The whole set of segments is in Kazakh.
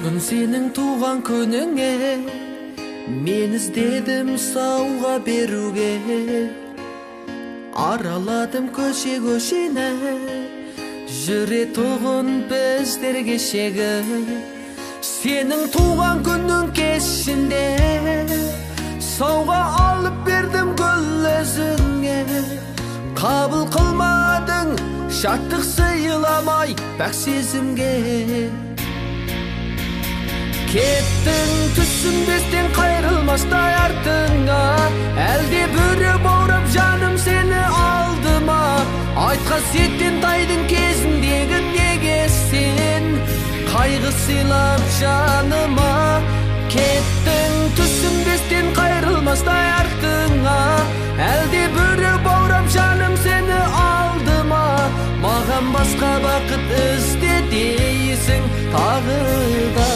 Gün senin tuğan könüne men izdedim sovg'a beruge. Araladım köşe köşene jüre tuğun bizlerge şege. Senin tuğan günün keşinde sovg'a alıp berdim gül özüne. Kabul kılmadın şarttık sıyılamay bak sezimge. Kettin түсінбестен қайрылмастай артыңа, әлде бөрі баурап жаным сені алдыма. Айтқа сеттен тайдың кезіндегі неге сен қайғы сыйлап жаныма. Кеттің түсінбестен қайрылмастай артыңа, әлде бөрі баурап жаным сені алдыма. Маған басқа бақыт ізде дейсің тағы да.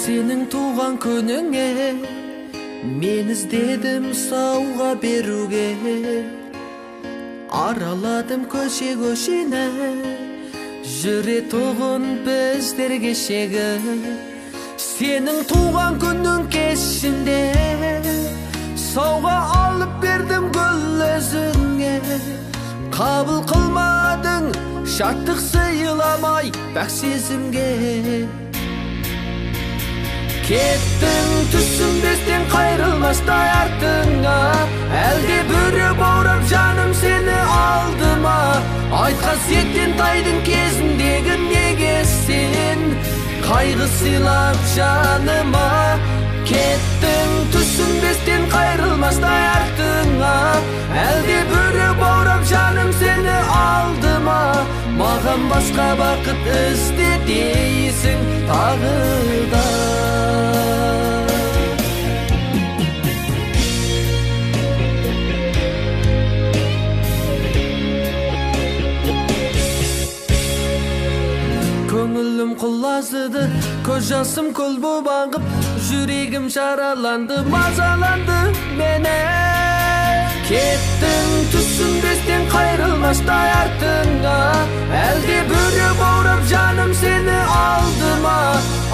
Senin tuğan könüne men izdedim sovg'a beruge. Araladım köşe köşene jüre tuğun bizlerge şege. Senin tuğan günün keşinde sovg'a alıp berdim gül özüne. Kabul kılmadın şarttık sıyılamay bak sezimge. Kettin түсінбестен қайрылмастай артыңа, әлде бөрі баурап жаным сені алдыма. Айтқа сеттен тайдың кезіндегі неге сен қайғы сыйлап жаныма. Кеттің түсінбестен қайрылмастай артыңа, әлде бөрі баурап жаным сені алдыма. Маған басқа бақыт ізде дейсің тағы да. Көңілім құлазыды, көз жасым көл боп ағып, жүрегім жараланды, мазаланды мене. Кеттің түсінбестен қайрылмастай артыңа, әлде бөрі баурап жаным сені алдыма.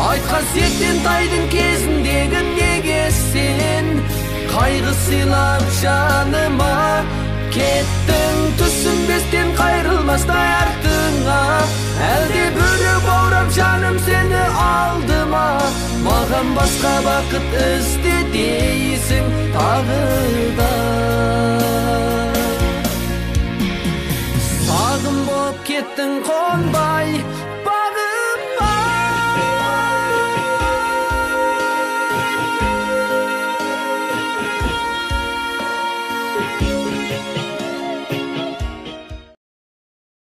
Айтқа сеттен тайдың кезіндегі неге сен қайғы сыйлап жаныма. Кеттің түсінбестен қайрылмастай артыңа, әлде бөрі баурап жаным сені алдыма. Маған басқа бақыт ізде дейсің тағы да. Сағым боп кеттің қонбай бағыма.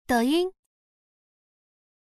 抖音